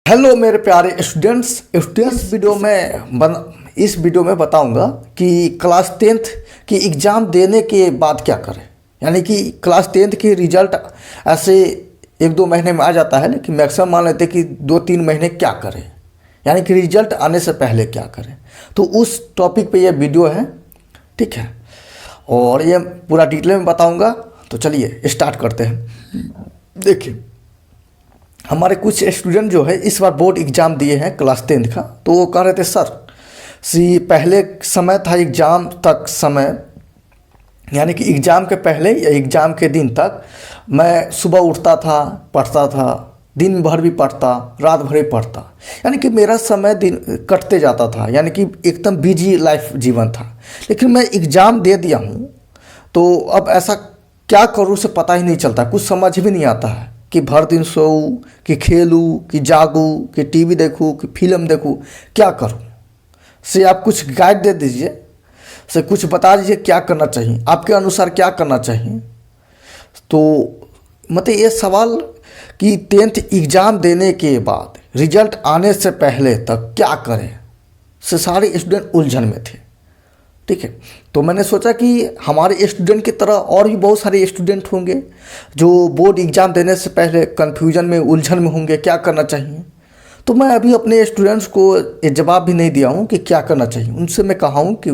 Hello मेरे प्यारे students इस वीडियो में बताऊंगा कि क्लास टेंथ की एग्ज़ाम देने के बाद क्या करें। यानी कि क्लास टेंथ की रिज़ल्ट ऐसे एक दो महीने में आ जाता है, लेकिन मैक्सिमम मान लेते हैं कि 2-3 महीने क्या करें, यानी कि रिज़ल्ट आने से पहले क्या करें। तो उस टॉपिक पे ये वीडियो है, ठीक है, और ये पूरा डिटेल में बताऊँगा। तो चलिए स्टार्ट करते हैं। देखिए, हमारे कुछ स्टूडेंट जो है इस बार बोर्ड एग्ज़ाम दिए हैं क्लास टेंथ का, तो वो कह रहे थे सर पहले समय था एग्ज़ाम तक समय, यानी कि एग्ज़ाम के पहले या एग्ज़ाम के दिन तक मैं सुबह उठता था, पढ़ता था, दिन भर भी पढ़ता, रात भर भी पढ़ता, यानी कि मेरा समय दिन कटते जाता था, यानी कि एकदम बिजी लाइफ जीवन था। लेकिन मैं एग्ज़ाम दे दिया हूँ, तो अब ऐसा क्या करूँ से पता ही नहीं चलता, कुछ समझ भी नहीं आता है कि भर दिन सोऊं कि खेलूं कि जागूं कि टीवी देखूं कि फिल्म देखूं, क्या करूं। से आप कुछ गाइड दे दीजिए, से कुछ बता दीजिए क्या करना चाहिए, आपके अनुसार क्या करना चाहिए। तो मतलब ये सवाल कि टेंथ एग्ज़ाम देने के बाद रिजल्ट आने से पहले तक क्या करें, से सारे स्टूडेंट उलझन में थे, ठीक है। तो मैंने सोचा कि हमारे स्टूडेंट की तरह और भी बहुत सारे स्टूडेंट होंगे जो बोर्ड एग्ज़ाम देने से पहले कन्फ्यूजन में, उलझन में होंगे, क्या करना चाहिए। तो मैं अभी अपने स्टूडेंट्स को ये जवाब भी नहीं दिया हूँ कि क्या करना चाहिए। उनसे मैं कहा हूँ कि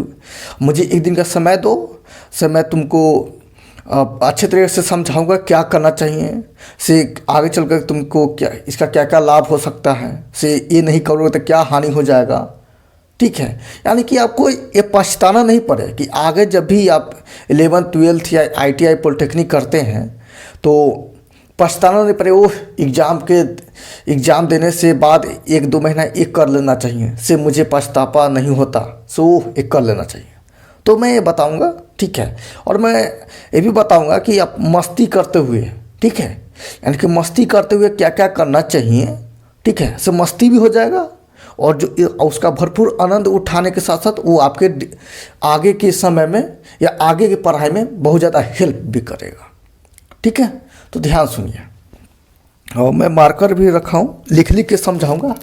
मुझे एक दिन का समय दो, से मैं तुमको अच्छे तरीके से समझाऊंगा क्या करना चाहिए, से आगे चलकर तुमको क्या इसका क्या क्या लाभ हो सकता है, से ये नहीं करोगे तो क्या हानि हो जाएगा, ठीक है। यानी कि आपको ये पछताना नहीं पड़े कि आगे जब भी आप 11th-12th या ITI पॉलिटेक्निक करते हैं तो पछताना नहीं पड़े। वो एग्ज़ाम देने से बाद 1-2 महीना एक कर लेना चाहिए, से मुझे पछतावा नहीं होता, सो एक कर लेना चाहिए। तो मैं ये बताऊंगा, ठीक है। और मैं ये भी बताऊंगा कि आप मस्ती करते हुए, ठीक है, यानी कि मस्ती करते हुए क्या क्या करना चाहिए, ठीक है, से मस्ती भी हो जाएगा और जो उसका भरपूर आनंद उठाने के साथ साथ वो आपके आगे के समय में या आगे की पढ़ाई में बहुत ज़्यादा हेल्प भी करेगा, ठीक है। तो ध्यान सुनिए, और मैं मार्कर भी रखा हूँ, लिख लिख के समझाऊंगा,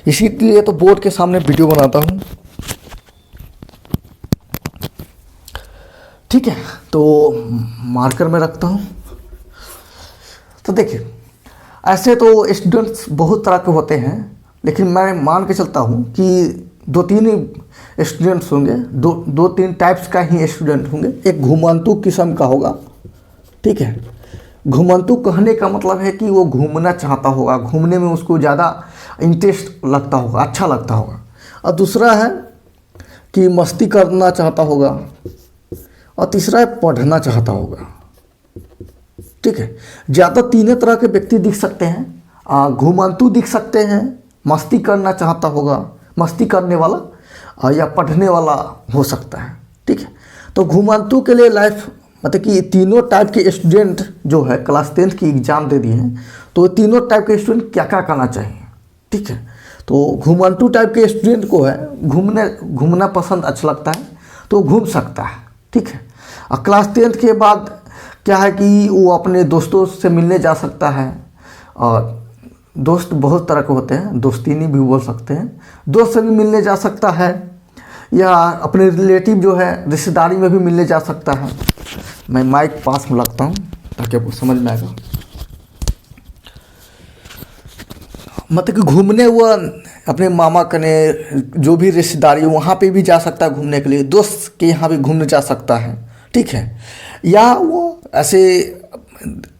इसीलिए तो बोर्ड के सामने वीडियो बनाता हूँ, ठीक है। तो मार्कर में रखता हूँ। तो देखिए, ऐसे तो स्टूडेंट्स बहुत तरह के होते हैं, लेकिन मैं मान के चलता हूँ कि 2-3 स्टूडेंट्स होंगे, दो तीन टाइप्स का ही स्टूडेंट होंगे। एक घुमंतु किस्म का होगा, ठीक है। घुमंतु कहने का मतलब है कि वो घूमना चाहता होगा, घूमने में उसको ज़्यादा इंटरेस्ट लगता होगा, अच्छा लगता होगा। और दूसरा है कि मस्ती करना चाहता होगा, और तीसरा है पढ़ना चाहता होगा, ठीक है। ज़्यादा तीनों तरह के व्यक्ति दिख सकते हैं। घुमंतु दिख सकते हैं, मस्ती करना चाहता होगा, मस्ती करने वाला, या पढ़ने वाला हो सकता है, ठीक है। तो घुमंतु के लिए लाइफ मतलब कि तीनों टाइप के स्टूडेंट जो है क्लास टेंथ की एग्ज़ाम दे दिए हैं, तो तीनों टाइप के स्टूडेंट क्या क्या करना चाहिए, ठीक है। तो घुमंतु टाइप के स्टूडेंट को है घूमना पसंद अच्छा लगता है, तो घूम सकता है, ठीक है। और क्लास टेंथ के बाद क्या है कि वो अपने दोस्तों से मिलने जा सकता है, और दोस्त बहुत तरह के होते हैं, दोस्तीनी भी बोल सकते हैं, दोस्त से भी मिलने जा सकता है, या अपने रिलेटिव जो है रिश्तेदारी में भी मिलने जा सकता है। मैं माइक पास में लगता हूँ ताकि आपको समझ में आएगा। मतलब कि घूमने वो अपने मामा कने जो भी रिश्तेदारी वहाँ पे भी जा सकता है घूमने के लिए, दोस्त के यहाँ भी घूमने जा सकता है, ठीक है। या वो ऐसे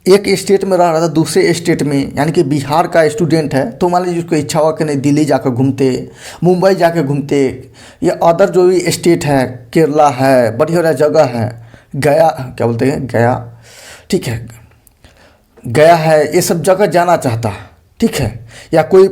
एक स्टेट में रह रहा था दूसरे स्टेट में, यानी कि बिहार का स्टूडेंट है, तो मान लीजिए उसको इच्छा हुआ कि नहीं दिल्ली जाकर घूमते, मुंबई जाकर घूमते, या अदर जो भी स्टेट है, केरला है, बढ़िया बढ़िया जगह है, गया क्या बोलते हैं, गया, ठीक है, गया है, ये सब जगह जाना चाहता है, ठीक है। या कोई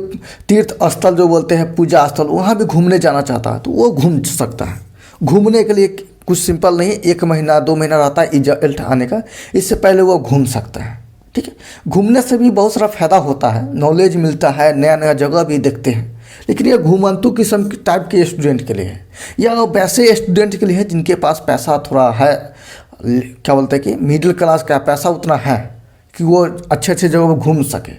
तीर्थ स्थल जो बोलते हैं, पूजा स्थल, वहाँ भी घूमने जाना चाहता है, तो वो घूम सकता है। घूमने के लिए कुछ सिंपल नहीं, 1 महीना 2 महीना रहता है रिजल्ट आने का, इससे पहले वो घूम सकता है, ठीक है। घूमने से भी बहुत सारा फायदा होता है, नॉलेज मिलता है, नया नया जगह भी देखते हैं। लेकिन ये घुमंतु किस्म के टाइप के स्टूडेंट के लिए है, या वैसे स्टूडेंट के लिए है जिनके पास पैसा थोड़ा है, क्या बोलते हैं कि मिडिल क्लास का पैसा उतना है कि वो अच्छे अच्छे जगह पर घूम सके,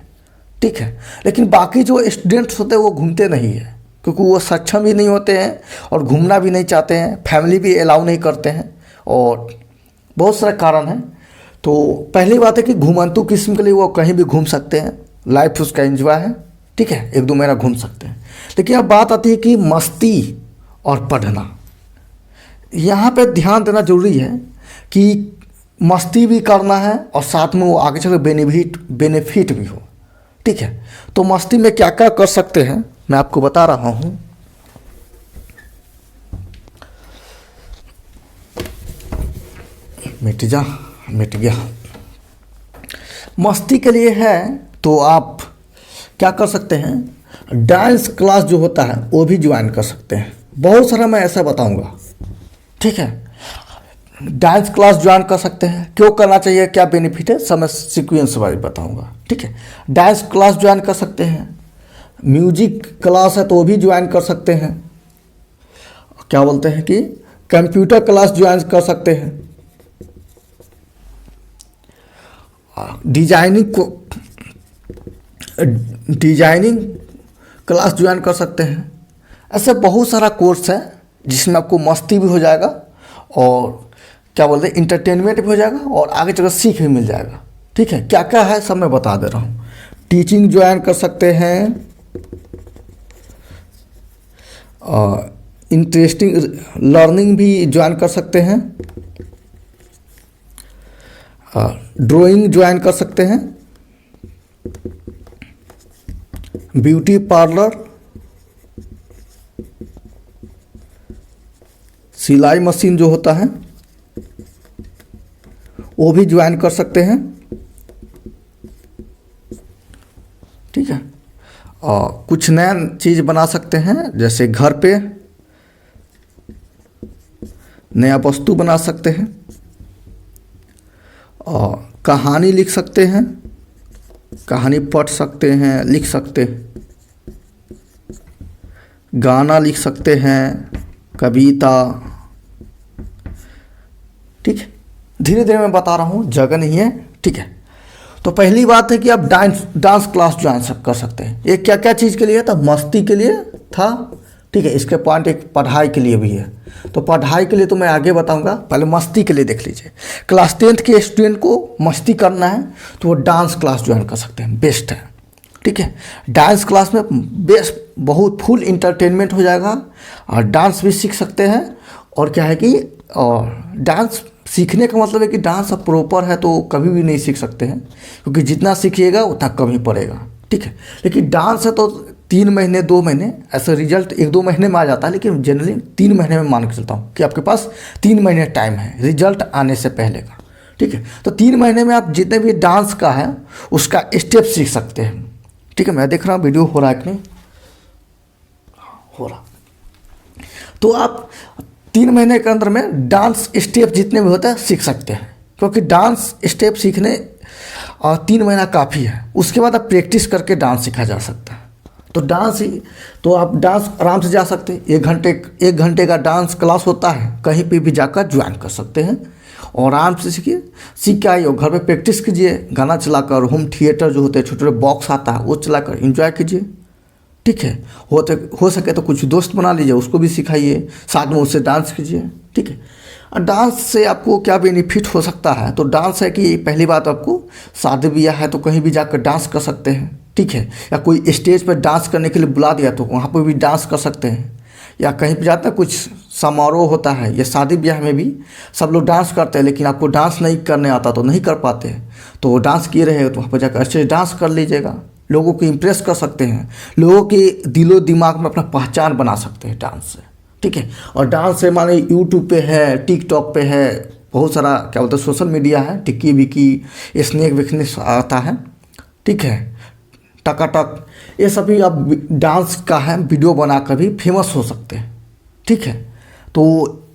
ठीक है। लेकिन बाकी जो स्टूडेंट्स होते हैं वो घूमते नहीं है, क्योंकि वो सक्षम भी नहीं होते हैं और घूमना भी नहीं चाहते हैं, फैमिली भी अलाउ नहीं करते हैं, और बहुत सारे कारण हैं। तो पहली बात है कि घुमंतु किस्म के लिए वो कहीं भी घूम सकते हैं, लाइफ उसका एंजॉय है, ठीक है, 1-2 महीना घूम सकते हैं। लेकिन अब बात आती है कि मस्ती और पढ़ना, यहाँ पे ध्यान देना जरूरी है कि मस्ती भी करना है और साथ में वो आगे चल बेनिफिट भी हो, ठीक है। तो मस्ती में क्या क्या कर सकते हैं मैं आपको बता रहा हूँ। मिट गया। मस्ती के लिए है तो आप क्या कर सकते हैं, डांस क्लास जो होता है वो भी ज्वाइन कर सकते हैं। बहुत सारा मैं ऐसा बताऊंगा, ठीक है। डांस क्लास ज्वाइन कर सकते हैं, क्यों करना चाहिए, क्या बेनिफिट है, सब मैं सीक्वेंस वाइज बताऊंगा, ठीक है। डांस क्लास ज्वाइन कर सकते हैं, म्यूजिक क्लास है तो वो भी ज्वाइन कर सकते हैं, क्या बोलते हैं कि कंप्यूटर क्लास ज्वाइन कर सकते हैं, डिजाइनिंग क्लास ज्वाइन कर सकते हैं। ऐसे बहुत सारा कोर्स है जिसमें आपको मस्ती भी हो जाएगा और क्या बोलते हैं इंटरटेनमेंट भी हो जाएगा और आगे चलकर सीख भी मिल जाएगा, ठीक है। क्या क्या है सब मैं बता दे रहा हूँ। टीचिंग ज्वाइन कर सकते हैं, इंटरेस्टिंग लर्निंग भी ज्वाइन कर सकते हैं, ड्राइंग ज्वाइन कर सकते हैं, ब्यूटी पार्लर, सिलाई मशीन जो होता है वो भी ज्वाइन कर सकते हैं, ठीक है। और कुछ नया चीज़ बना सकते हैं, जैसे घर पे नया वस्तु बना सकते हैं, और कहानी लिख सकते हैं, कहानी पढ़ सकते हैं, लिख सकते हैं, गाना लिख सकते हैं, कविता, ठीक है। धीरे धीरे मैं बता रहा हूँ, जगह नहीं है, ठीक है। तो पहली बात है कि आप डांस क्लास ज्वाइन कर सकते हैं। ये क्या क्या चीज़ के लिए था, मस्ती के लिए था, ठीक है। इसके पॉइंट एक पढ़ाई के लिए भी है, तो पढ़ाई के लिए तो मैं आगे बताऊंगा, पहले मस्ती के लिए देख लीजिए। क्लास 10th के स्टूडेंट को मस्ती करना है तो वो डांस क्लास ज्वाइन कर सकते हैं, बेस्ट है, ठीक है। डांस क्लास में बेस्ट बहुत फुल इंटरटेनमेंट हो जाएगा और डांस भी सीख सकते हैं। और क्या है कि और डांस सीखने का मतलब है कि डांस अब प्रॉपर है तो कभी भी नहीं सीख सकते हैं, क्योंकि जितना सीखिएगा उतना कम ही पड़ेगा, ठीक है। लेकिन डांस है तो 3 महीने 2 महीने ऐसा रिजल्ट 1-2 महीने में आ जाता है, लेकिन जनरली 3 महीने में मान के चलता हूँ कि आपके पास 3 महीने टाइम है रिजल्ट आने से पहले का, ठीक है। तो 3 महीने में आप जितने भी डांस का है उसका स्टेप सीख सकते हैं, ठीक है। मैं देख रहा हूँ वीडियो हो रहा है कि नहीं हो रहा। तो आप 3 महीने के अंदर में डांस स्टेप जितने भी होते हैं सीख सकते हैं, क्योंकि डांस स्टेप सीखने 3 महीना काफ़ी है। उसके बाद आप प्रैक्टिस करके डांस सीखा जा सकता है। तो डांस ही तो आप डांस आराम से जा सकते हैं, 1 घंटे का डांस क्लास होता है, कहीं पे भी जाकर ज्वाइन कर सकते हैं और आराम से सीखिए। सीख के आइए, घर पे प्रैक्टिस कीजिए, गाना चलाकर, होम थिएटर जो होते हैं, छोटे छोटे बॉक्स आता है वो चलाकर एंजॉय कीजिए, ठीक है। हो सके तो कुछ दोस्त बना लीजिए, उसको भी सिखाइए, साथ में उससे डांस कीजिए, ठीक है। और डांस से आपको क्या बेनिफिट हो सकता है, तो डांस है कि पहली बात आपको शादी ब्याह है तो कहीं भी जाकर डांस कर सकते हैं, ठीक है। या कोई स्टेज पर डांस करने के लिए बुला दिया तो वहाँ पर भी डांस कर सकते हैं, या कहीं पर जाते हैं कुछ समारोह होता है या शादी ब्याह में भी सब लोग डांस करते हैं, लेकिन आपको डांस नहीं करने आता तो नहीं कर पाते हैं, तो डांस किए रहे तो वहाँ पर जाकर अच्छे से डांस कर लीजिएगा, लोगों को इम्प्रेस कर सकते हैं, लोगों के दिलो दिमाग में अपना पहचान बना सकते हैं डांस से, ठीक है। और डांस से माने यूट्यूब पे है, टिकटॉक पे है, बहुत सारा क्या बोलते हैं सोशल मीडिया है, टिक्की विकी, स्नैक विकने आता है, ठीक है, टकाटक, ये सभी अब डांस का है वीडियो बनाकर भी फेमस हो सकते हैं, ठीक है। तो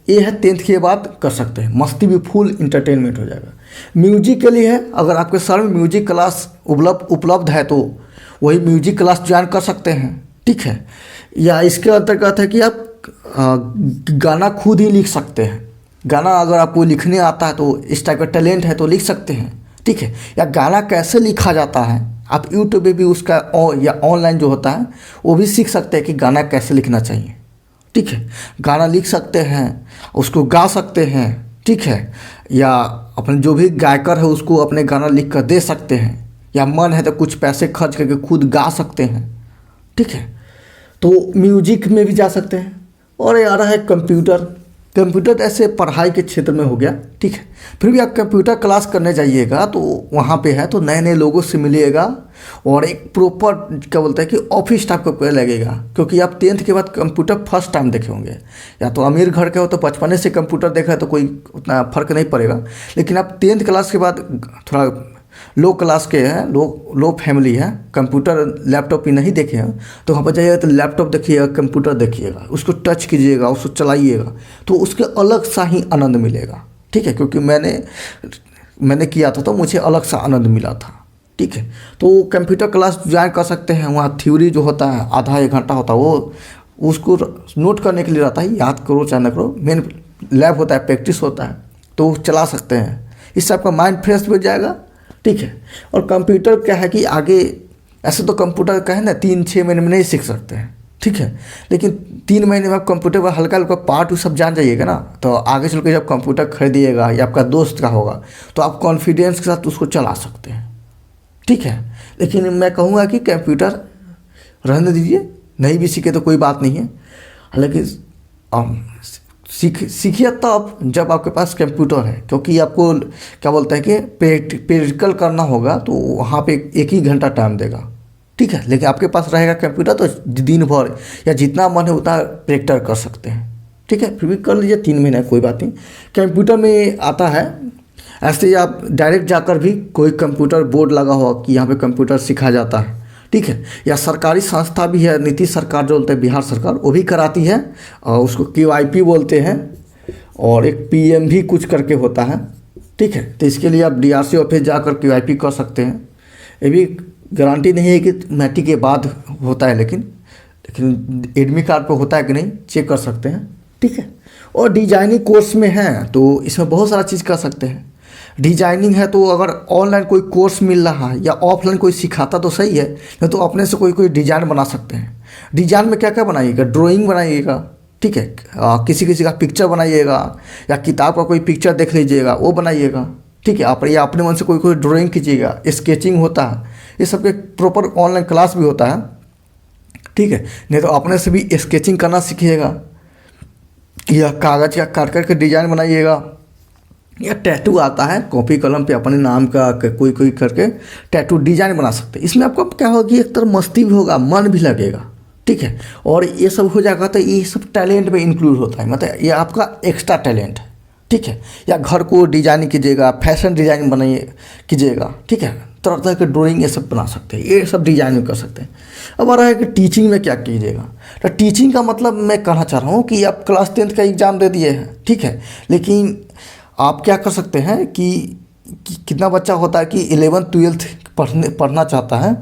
ये है 10th के बाद कर सकते हैं, मस्ती भी फुल इंटरटेनमेंट हो जाएगा। म्यूजिक के लिए है, अगर आपके शहर में म्यूजिक क्लास उपलब्ध है तो वही म्यूजिक क्लास ज्वाइन कर सकते हैं, ठीक है। या इसके अंतर्गत है कि आप गाना खुद ही लिख सकते हैं, गाना अगर आपको लिखने आता है तो इस टाइप का टैलेंट है तो लिख सकते हैं, ठीक है। या गाना कैसे लिखा जाता है आप यूट्यूब पे भी उसका या ऑनलाइन जो होता है वो भी सीख सकते हैं कि गाना कैसे लिखना चाहिए। ठीक है, गाना लिख सकते हैं, उसको गा सकते हैं। ठीक है, या अपने जो भी गायकर है उसको अपने गाना लिख कर दे सकते हैं, या मन है तो कुछ पैसे खर्च करके खुद गा सकते हैं। ठीक है, तो म्यूजिक में भी जा सकते हैं। और ये आ रहा है कंप्यूटर। कंप्यूटर ऐसे पढ़ाई के क्षेत्र में हो गया। ठीक है, फिर भी आप कंप्यूटर क्लास करने जाइएगा तो वहाँ पे है तो नए नए लोगों से मिलिएगा, और एक प्रॉपर क्या बोलते हैं कि ऑफिस टाइप का लगेगा, क्योंकि आप 10th के बाद कंप्यूटर फर्स्ट टाइम देखे होंगे। या तो अमीर घर के हो तो बचपने से कंप्यूटर देखा है तो कोई उतना फ़र्क नहीं पड़ेगा, लेकिन आप 10th क्लास के बाद थोड़ा लो क्लास के हैं, लो फैमिली है, कंप्यूटर लैपटॉप ही नहीं देखे हैं, तो वहाँ पर जाइएगा तो लैपटॉप देखिएगा, कंप्यूटर देखिएगा, उसको टच कीजिएगा, उसको चलाइएगा, तो उसके अलग सा ही आनंद मिलेगा। ठीक है, क्योंकि मैंने किया था तो मुझे अलग सा आनंद मिला था। ठीक है, तो कंप्यूटर क्लास ज्वाइन कर सकते हैं। वहाँ थ्योरी जो होता है आधा 1 घंटा होता है, वो उसको नोट करने के लिए रहता है, याद करो चाहे न करो। मेन लैब होता है, प्रैक्टिस होता है, तो चला सकते हैं। इससे आपका माइंड फ्रेश हो जाएगा। ठीक है, और कंप्यूटर क्या है कि आगे ऐसे तो कंप्यूटर का है ना 3-6 महीने में नहीं सीख सकते हैं। ठीक है, लेकिन 3 महीने में आप कंप्यूटर का हल्का हल्का पार्ट सब जान जाइएगा ना, तो आगे चल के जब कंप्यूटर खरीदिएगा या आपका दोस्त का होगा तो आप कॉन्फिडेंस के साथ उसको चला सकते हैं। ठीक है, लेकिन मैं कहूँगा कि कंप्यूटर रहने दीजिए, नहीं भी सीखे तो कोई बात नहीं है। हालांकि सीखिए तब जब आपके पास कंप्यूटर है, क्योंकि आपको क्या बोलते हैं कि प्रैक्टिकल करना होगा तो वहाँ पे 1 ही घंटा टाइम देगा। ठीक है, लेकिन आपके पास रहेगा कंप्यूटर तो दिन भर या जितना मन है उतना प्रैक्टिकल कर सकते हैं। ठीक है, फिर भी कर लीजिए, 3 महीने कोई बात नहीं। कंप्यूटर में आता है ऐसे ही आप डायरेक्ट जाकर भी कोई कंप्यूटर बोर्ड लगा हो कि यहाँ पे कंप्यूटर सिखाया जाता है। ठीक है, या सरकारी संस्था भी है, नीतीश सरकार जो बोलते हैं, बिहार सरकार, वो भी कराती है, और उसको QIP बोलते हैं, और एक PM भी कुछ करके होता है। ठीक है, तो इसके लिए आप DRC ऑफिस जाकर QIP कर सकते हैं। ये भी गारंटी नहीं है कि मैट्रिक के बाद होता है, लेकिन एडमिट कार्ड पर होता है कि नहीं चेक कर सकते हैं। ठीक है, और डिजाइनिंग कोर्स में है तो इसमें बहुत सारा चीज़ कर सकते हैं। डिजाइनिंग है तो अगर ऑनलाइन कोई कोर्स मिल रहा है या ऑफलाइन कोई सिखाता तो सही है, नहीं तो अपने से कोई डिजाइन बना सकते हैं। डिजाइन में क्या क्या बनाइएगा, ड्राइंग बनाइएगा। ठीक है, किसी का पिक्चर बनाइएगा, या किताब का कोई पिक्चर देख लीजिएगा वो बनाइएगा। ठीक है, आप या अपने मन से कोई ड्राइंग कीजिएगा, स्केचिंग होता है, ये सब के प्रॉपर ऑनलाइन क्लास भी होता है। ठीक है, नहीं तो अपने से भी स्केचिंग करना सीखिएगा, या कागज़ का काट कर के डिजाइन बनाइएगा, या टैटू आता है कॉपी कलम पे अपने नाम का कोई करके टैटू डिजाइन बना सकते हैं। इसमें आपको क्या होगा कि एक तरह मस्ती भी होगा, मन भी लगेगा। ठीक है, और ये सब हो जाएगा तो ये सब टैलेंट में इंक्लूड होता है, मतलब ये आपका एक्स्ट्रा टैलेंट है। ठीक है, या घर को डिजाइन कीजिएगा, फैशन डिजाइन बनाइए कीजिएगा। ठीक है, तरह तरह के ड्राइंग ये सब बना सकते हैं, ये सब डिजाइन में कर सकते हैं। अब आ रहा है कि टीचिंग में क्या कीजिएगा, तो टीचिंग का मतलब मैं कहना चाह रहा हूँ कि आप क्लास 10th का एग्ज़ाम दे दिए हैं। ठीक है, लेकिन आप क्या कर सकते हैं कि कितना बच्चा होता है कि 11th 12th पढ़ना चाहता है,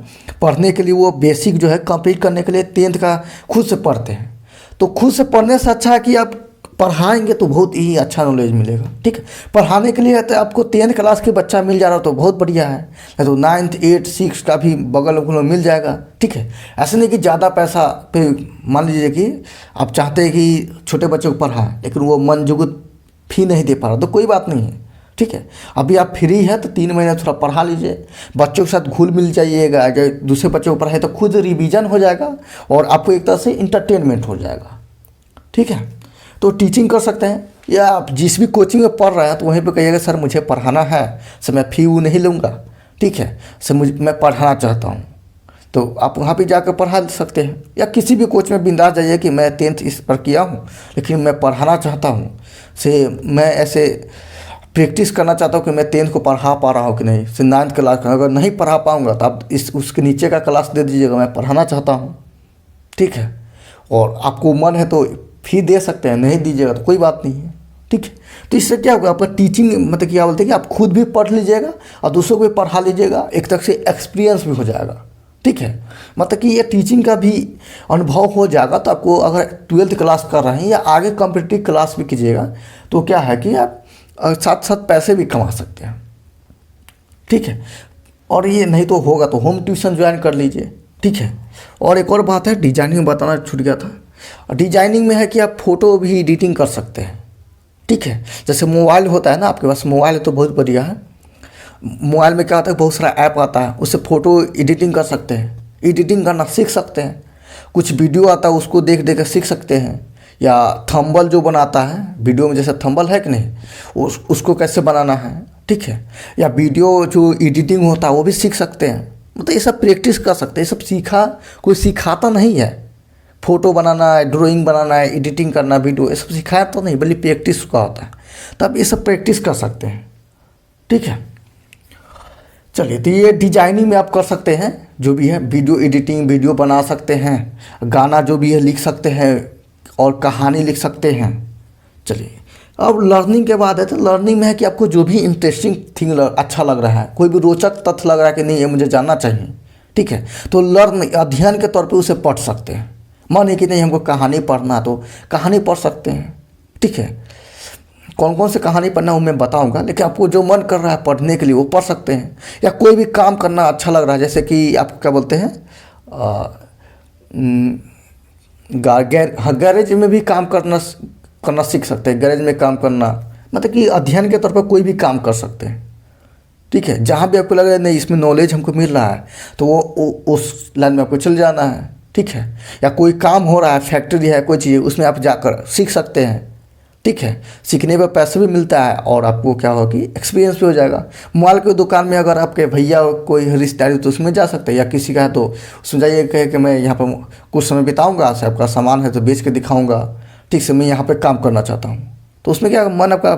पढ़ने के लिए वो बेसिक जो है कंप्लीट करने के लिए 10th का खुद से पढ़ते हैं। तो खुद से पढ़ने से अच्छा है कि आप पढ़ाएंगे तो बहुत ही अच्छा नॉलेज मिलेगा। ठीक है, पढ़ाने के लिए तो आपको 10th क्लास के बच्चा मिल जा रहा हो तो बहुत बढ़िया है, नहीं तो 9th 8th 6 का भी बगल में मिल जाएगा। ठीक है, ऐसे नहीं कि ज़्यादा पैसा पे मान लीजिए कि आप चाहते हैं कि छोटे बच्चे को पढ़ाएं लेकिन वो मन जुगत फी नहीं दे पा रहा तो कोई बात नहीं है। ठीक है, अभी आप फ्री है तो 3 महीने थोड़ा पढ़ा लीजिए, बच्चों के साथ घुल मिल जाइएगा। अगर दूसरे बच्चों को पढ़ाए तो खुद रिवीजन हो जाएगा और आपको एक तरह से इंटरटेनमेंट हो जाएगा। ठीक है, तो टीचिंग कर सकते हैं, या आप जिस भी कोचिंग में पढ़ रहे हैं तो वहीं पे कहिएगा सर मुझे पढ़ाना है, सर मैं फ़ी वो नहीं लूँगा। ठीक है, सर मैं पढ़ाना चाहता हूँ, तो आप वहाँ पे जाकर पढ़ा सकते हैं। या किसी भी कोच में बिंदास जाइए कि मैं 10th इस पर किया हूँ लेकिन मैं पढ़ाना चाहता हूँ, से मैं ऐसे प्रैक्टिस करना चाहता हूँ कि मैं 10th को पढ़ा पा रहा हूँ कि नहीं, से 9th क्लास का अगर नहीं पढ़ा पाऊँगा तो आप उसके नीचे का क्लास दे दीजिएगा, मैं पढ़ाना चाहता हूँ। ठीक है, और आपको मन है तो फी दे सकते हैं, नहीं दीजिएगा तो कोई बात नहीं है। ठीक है, तो इससे क्या होगा, आपका टीचिंग मतलब क्या बोलते हैं कि आप खुद भी पढ़ लीजिएगा और दूसरों को भी पढ़ा लीजिएगा, एक तरह से एक्सपीरियंस भी हो जाएगा। ठीक है, मतलब कि ये टीचिंग का भी अनुभव हो जाएगा। तो आपको अगर 12th क्लास कर रहे हैं या आगे कॉम्पिटिटिव क्लास भी कीजिएगा तो क्या है कि आप साथ साथ पैसे भी कमा सकते हैं। ठीक है, और ये नहीं तो होगा तो होम ट्यूशन ज्वाइन कर लीजिए, ठीक है। और एक और बात है, डिजाइनिंग बताना छूट गया था। डिजाइनिंग में है कि आप फ़ोटो भी एडिटिंग कर सकते हैं, ठीक है। जैसे मोबाइल होता है ना, आपके पास मोबाइल है तो बहुत बढ़िया है। मोबाइल में क्या होता है, बहुत सारा ऐप आता है, उससे फ़ोटो एडिटिंग कर सकते हैं, एडिटिंग करना सीख सकते हैं। कुछ वीडियो आता है उसको देख देख कर सीख सकते हैं। या थंबल जो बनाता है वीडियो में, जैसे थंबल है कि नहीं, उसको कैसे बनाना है, ठीक है। या वीडियो जो एडिटिंग होता है वो भी सीख सकते हैं। मतलब ये सब प्रैक्टिस कर सकते हैं, ये सब सीखा, कोई सिखाता नहीं है। फ़ोटो बनाना है, ड्राइंग बनाना है, एडिटिंग करना, वीडियो, ये सब सिखाया तो नहीं, बल्कि प्रैक्टिस का होता है। तो आप ये सब प्रैक्टिस कर सकते हैं, ठीक है। चलिए, तो ये डिजाइनिंग में आप कर सकते हैं, जो भी है वीडियो एडिटिंग, वीडियो बना सकते हैं, गाना जो भी है लिख सकते हैं और कहानी लिख सकते हैं। चलिए, अब लर्निंग के बाद है, तो लर्निंग में है कि आपको जो भी इंटरेस्टिंग थिंग अच्छा लग रहा है, कोई भी रोचक तथ्य लग रहा है कि नहीं ये मुझे जानना चाहिए, ठीक है, तो लर्न अध्ययन के तौर पे उसे पढ़ सकते हैं। मन है कि नहीं हमको कहानी पढ़ना, तो कहानी पढ़ सकते हैं, ठीक है। कौन कौन से कहानी पढ़ना वो मैं बताऊंगा, लेकिन आपको जो मन कर रहा है पढ़ने के लिए वो पढ़ सकते हैं। या कोई भी काम करना अच्छा लग रहा है, जैसे कि आपको क्या बोलते हैं, गैरेज में भी काम करना सीख सकते हैं। गैरेज में काम करना मतलब कि अध्ययन के तौर पर कोई भी काम कर सकते हैं, ठीक है। जहाँ भी आपको लग रहा है नहीं इसमें नॉलेज हमको मिल रहा है, तो वो उस लाइन में आपको चल जाना है, ठीक है। या कोई काम हो रहा है, फैक्ट्री है, कोई चीज़, उसमें आप जाकर सीख सकते हैं, ठीक है। सीखने पर पैसे भी मिलता है और आपको क्या होगा कि एक्सपीरियंस भी हो जाएगा। मोबाइल की दुकान में अगर आपके भैया कोई रिश्तेदारी तो उसमें जा सकते हैं, या किसी का है तो उसमें जाइए, कहे कि मैं यहाँ पर कुछ समय बिताऊंगा, से आपका सामान है तो बेच के दिखाऊंगा, ठीक से मैं यहाँ पे काम करना चाहता हूँ, तो उसमें क्या मन आपका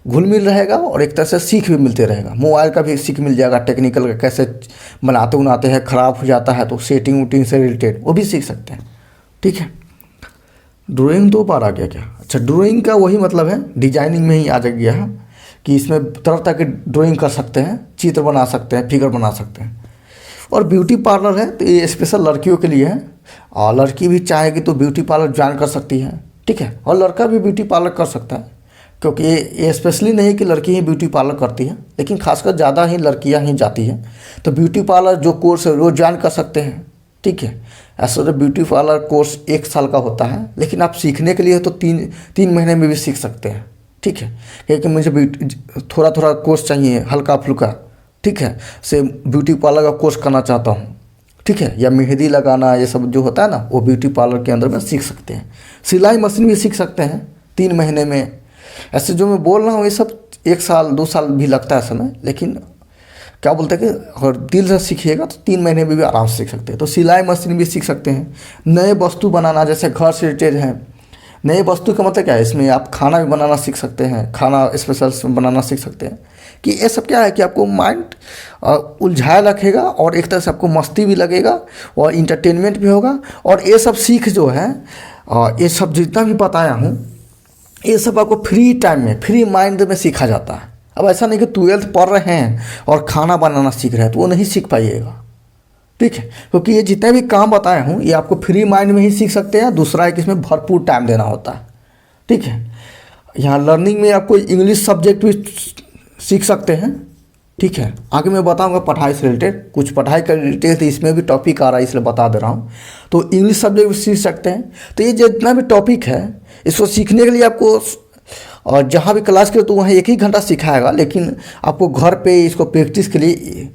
घुल मिल रहेगा और एक तरह से सीख भी मिलते रहेगा। मोबाइल का भी सीख मिल जाएगा, टेक्निकल का कैसे बनाते हैं, ख़राब हो जाता है तो सेटिंग वूटिंग से रिलेटेड वो भी सीख सकते हैं, ठीक है। ड्राइंग 2 बार आ गया क्या? अच्छा, ड्राइंग का वही मतलब है, डिजाइनिंग में ही आ गया है कि इसमें तरह तरह के ड्राइंग कर सकते हैं, चित्र बना सकते हैं, फिगर बना सकते हैं। और ब्यूटी पार्लर है तो ये स्पेशल लड़कियों के लिए है, और लड़की भी चाहेगी तो ब्यूटी पार्लर ज्वाइन कर सकती है, ठीक है। और लड़का भी ब्यूटी पार्लर कर सकता है, क्योंकि ये स्पेशली नहीं कि लड़की ही ब्यूटी पार्लर करती है, लेकिन खासकर ज़्यादा ही लड़कियां ही जाती हैं। तो ब्यूटी पार्लर जो कोर्स है वो ज्वाइन कर सकते हैं, ठीक है। ऐसा तो ब्यूटी पार्लर कोर्स 1 साल का होता है, लेकिन आप सीखने के लिए तो 3 महीने में भी सीख सकते हैं, ठीक है। क्योंकि मुझे थोड़ा थोड़ा कोर्स चाहिए, हल्का फुल्का, ठीक है, से ब्यूटी पार्लर का कोर्स करना चाहता हूँ, ठीक है। या मेहंदी लगाना, ये सब जो होता है ना, वो ब्यूटी पार्लर के अंदर में सीख सकते हैं। सिलाई मशीन भी सीख सकते हैं 3 महीने में। ऐसे जो मैं बोल रहा हूँ ये सब 1 साल 2 साल भी लगता है समय, लेकिन क्या बोलते हैं कि अगर दिल से सीखिएगा तो 3 महीने में भी आराम से सीख सकते हैं। तो सिलाई मशीन भी सीख सकते हैं। नए वस्तु बनाना, जैसे घर से रिलेटेड है, नए वस्तु का मतलब क्या है, इसमें आप खाना भी बनाना सीख सकते हैं, खाना स्पेशल बनाना सीख सकते हैं। कि ये सब क्या है कि आपको माइंड उलझाए रखेगा और एक तरह से आपको मस्ती भी लगेगा और इंटरटेनमेंट भी होगा। और ये सब सीख जो है, ये सब जितना भी बताया हूँ, ये सब आपको फ्री टाइम में, फ्री माइंड में सीखा जाता है। अब ऐसा नहीं कि 12th पढ़ रहे हैं और खाना बनाना सीख रहे हैं तो वो नहीं सीख पाइएगा, ठीक है। क्योंकि ये जितने भी काम बताए हूँ ये आपको फ्री माइंड में ही सीख सकते हैं। दूसरा है कि इसमें भरपूर टाइम देना होता है, ठीक है। यहाँ लर्निंग में आपको इंग्लिश सब्जेक्ट भी सीख सकते हैं, ठीक है। आगे मैं बताऊंगा पढ़ाई से रिलेटेड, कुछ पढ़ाई का रिलेटेड इसमें भी टॉपिक आ रहा है इसलिए बता दे रहा हूँ। तो इंग्लिश सब्जेक्ट भी सीख सकते हैं। तो ये जितना भी टॉपिक है इसको सीखने के लिए आपको, और जहाँ भी क्लास करें तो वहाँ 1 ही घंटा सिखाएगा, लेकिन आपको घर पे इसको प्रैक्टिस के लिए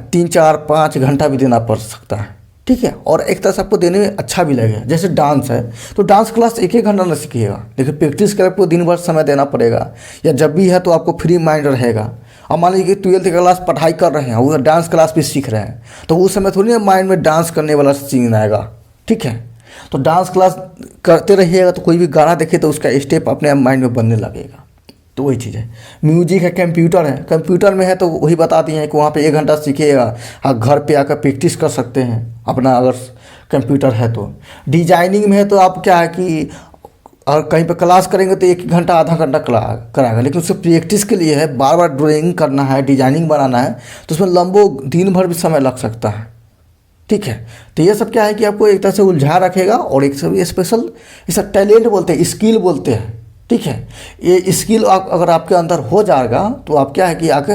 3 4 5 घंटा भी देना पड़ सकता है, ठीक है। और एक तरह से आपको देने में अच्छा भी लगेगा। जैसे डांस है तो डांस क्लास 1 घंटा न सीखिएगा, लेकिन प्रैक्टिस के लिए आपको दिन भर समय देना पड़ेगा। या जब भी है तो आपको फ्री माइंड रहेगा। अब मान लीजिए कि 12th क्लास पढ़ाई कर रहे हैं, वो डांस क्लास भी सीख रहे हैं, तो उस समय थोड़ी ना माइंड में डांस करने वाला सीन आएगा, ठीक है। तो डांस क्लास करते रहिएगा तो कोई भी गाना देखे तो उसका स्टेप अपने आप माइंड में बनने लगेगा। तो वही चीज़ है। म्यूजिक है, कंप्यूटर है, कंप्यूटर में है तो वही बता दिए हैं कि वहाँ पे 1 घंटा सीखिएगा, आप घर पे आकर प्रैक्टिस कर सकते हैं अपना, अगर कंप्यूटर है तो। डिजाइनिंग में है तो आप क्या है कि और कहीं पे क्लास करेंगे तो 1 घंटा आधा घंटा कराएगा, लेकिन उससे प्रैक्टिस के लिए है, बार बार ड्राइंग करना है, डिजाइनिंग बनाना है, तो उसमें लंबो दिन भर भी समय लग सकता है, ठीक है। तो ये सब क्या है कि आपको एक तरह से उलझा रखेगा और एक सब स्पेशल, इसे टैलेंट बोलते हैं, स्किल बोलते हैं, ठीक है। ये स्किल अगर आपके अंदर हो जाएगा तो आप क्या है कि आके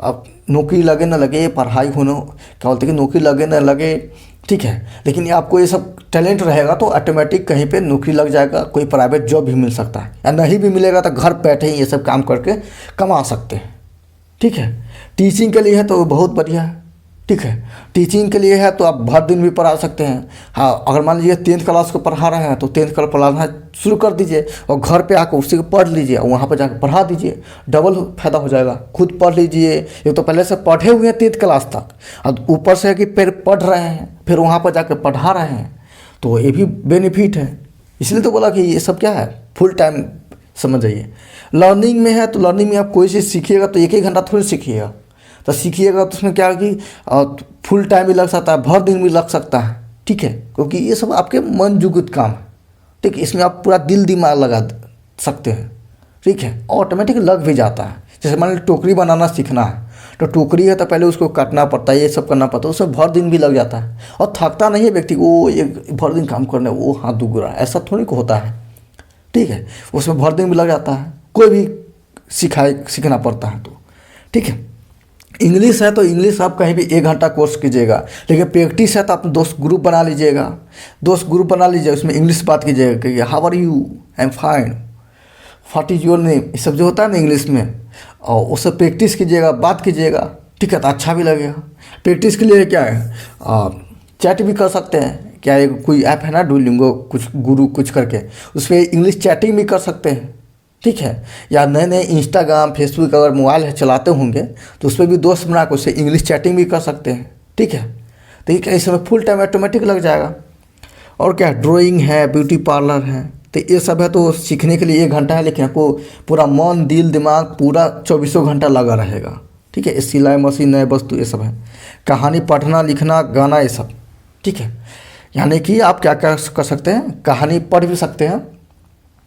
आप नौकरी लगे ना लगे, पढ़ाई होने क्या बोलते हैं कि नौकरी लगे ना लगे, ठीक है, लेकिन ये आपको ये सब टैलेंट रहेगा तो ऑटोमेटिक कहीं पे नौकरी लग जाएगा, कोई प्राइवेट जॉब भी मिल सकता है, या नहीं भी मिलेगा तो घर बैठे ही ये सब काम करके कमा सकते हैं। ठीक है, टीचिंग के लिए है तो बहुत बढ़िया है। ठीक है, टीचिंग के लिए है तो आप भर दिन भी पढ़ा सकते हैं। हाँ, अगर मान लीजिए 10th क्लास को पढ़ा रहे हैं तो 10th क्लास पढ़ाना शुरू कर दीजिए और घर पे आकर उसी को पढ़ लीजिए और वहाँ पर जाकर पढ़ा दीजिए, डबल फायदा हो जाएगा। खुद पढ़ लीजिए, ये तो पहले से पढ़े हुए हैं 10th क्लास तक, अब ऊपर से है कि फिर पढ़ रहे हैं, फिर वहाँ पर जाकर पढ़ा रहे हैं, तो ये भी बेनिफिट है। इसलिए तो बोला कि ये सब क्या है, फुल टाइम समझ जाइए। लर्निंग में है तो लर्निंग में आप कोई चीज़ सीखिएगा तो 1 घंटा थोड़ी सीखिएगा, तो सीखिएगा तो उसमें क्या है कि फुल टाइम भी लग सकता है, भर दिन भी लग सकता है। ठीक है, क्योंकि ये सब आपके मन जुगत काम है। ठीक है, इसमें आप पूरा दिल दिमाग लगा सकते हैं। ठीक है, ऑटोमेटिक लग भी जाता है। जैसे मान लीजिए टोकरी बनाना सीखना है तो टोकरी है तो पहले उसको काटना पड़ता है, ये सब करना पड़ता है, उसमें भर दिन भी लग जाता है और थकता नहीं है व्यक्ति, वो एक भर दिन काम करने वो हाथ दुख रहा है, ऐसा थोड़ी को होता है। ठीक है, उसमें भर दिन भी लग जाता है, कोई भी सीखना पड़ता है तो। ठीक है, इंग्लिश है तो इंग्लिश आप कहीं भी 1 घंटा कोर्स कीजिएगा, लेकिन प्रैक्टिस है तो आप दोस्त ग्रुप बना लीजिएगा, दोस्त ग्रुप बना लीजिए, उसमें इंग्लिश बात कीजिएगा कि how are you, I am fine, what is your name, ये सब जो होता है ना इंग्लिश में, और उससे प्रैक्टिस कीजिएगा, बात कीजिएगा। ठीक है, तो अच्छा भी लगेगा। प्रैक्टिस के लिए क्या है, चैट भी कर सकते हैं, क्या एक कोई ऐप है ना डुओलिंगो कुछ गुरु कुछ करके, उस पर इंग्लिश चैटिंग भी कर सकते हैं। ठीक है, या नए नए इंस्टाग्राम फेसबुक अगर मोबाइल है चलाते होंगे तो उस पर भी दोस्त बना कर उससे इंग्लिश चैटिंग भी कर सकते हैं। ठीक है, तो ये इसमें फुल टाइम ऑटोमेटिक लग जाएगा। और क्या, ड्राइंग है, ब्यूटी पार्लर है, तो ये सब है तो सीखने के लिए 1 घंटा है, लेकिन आपको पूरा मन दिल दिमाग पूरा 24 घंटा लगा रहेगा। ठीक है, सिलाई मशीन नए वस्तु ये सब है, कहानी पढ़ना लिखना गाना ये सब। ठीक है, यानी कि आप क्या क्या कर सकते हैं, कहानी पढ़ भी सकते हैं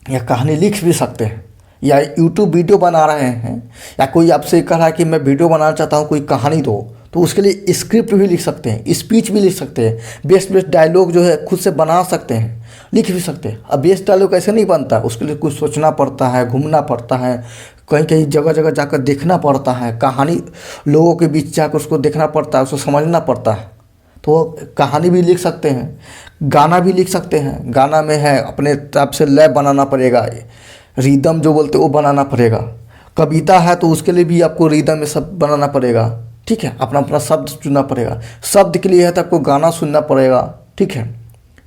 या कहानी लिख भी सकते हैं, या यूट्यूब वीडियो बना रहे हैं, या कोई आपसे कह रहा है कि मैं वीडियो बनाना चाहता हूँ कोई कहानी दो, तो उसके लिए स्क्रिप्ट भी लिख सकते हैं, स्पीच भी लिख सकते हैं, बेस्ट बेस्ट डायलॉग जो है खुद से बना सकते हैं, लिख भी सकते हैं। अब बेस्ट डायलॉग ऐसे नहीं बनता, उसके लिए कुछ सोचना पड़ता है, घूमना पड़ता है, कहीं कहीं जगह जगह जाकर देखना पड़ता है, कहानी लोगों के बीच जाकर उसको देखना पड़ता है, उसको समझना पड़ता है। तो कहानी भी लिख सकते हैं, गाना भी लिख सकते हैं। गाना में है अपने तरफ से लय बनाना पड़ेगा, रिदम जो बोलते वो बनाना पड़ेगा। कविता है तो उसके लिए भी आपको रिदम में सब बनाना पड़ेगा। ठीक है, अपना अपना शब्द चुनना पड़ेगा, शब्द के लिए है तो आपको गाना सुनना पड़ेगा। ठीक है,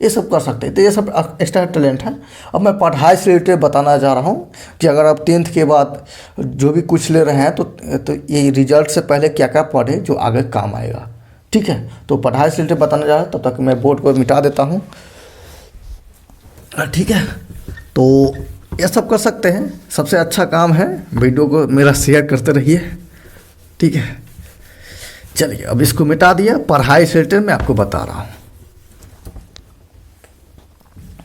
ये सब कर सकते हैं। तो ये सब एक्स्ट्रा टैलेंट है। अब मैं पढ़ाई से रिलेटेड बताना चाह रहा हूँ कि अगर आप 10th के बाद जो भी कुछ ले रहे हैं तो ये रिजल्ट से पहले क्या क्या पढ़े जो आगे काम आएगा। ठीक है, तो पढ़ाई से रिलेटेड बताना चाह रहा हूँ, तब तक मैं बोर्ड को मिटा देता हूँ। ठीक है, तो ये सब कर सकते हैं। सबसे अच्छा काम है वीडियो को मेरा शेयर करते रहिए। ठीक है, चलिए अब इसको मिटा दिया। पढ़ाई से रिलेटेड मैं आपको बता रहा हूँ,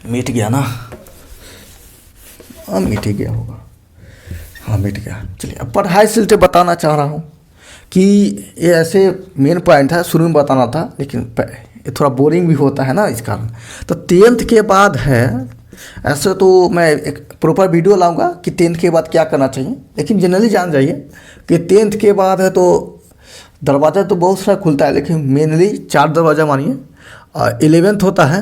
मिट गया ना, हाँ मिट ही गया होगा, हाँ मिट गया। चलिए अब पढ़ाई से रिलेटेड बताना चाह रहा हूँ कि ये ऐसे मेन पॉइंट है, शुरू में बताना था लेकिन ये थोड़ा बोरिंग भी होता है ना इस कारण। तो 10th के बाद है, ऐसे तो मैं एक प्रॉपर वीडियो लाऊंगा कि 10th के बाद क्या करना चाहिए, लेकिन जनरली जान जाइए कि 10th के बाद है तो दरवाज़ा तो बहुत सारा खुलता है, लेकिन मेनली 4 दरवाज़ा मानिए। 11th होता है।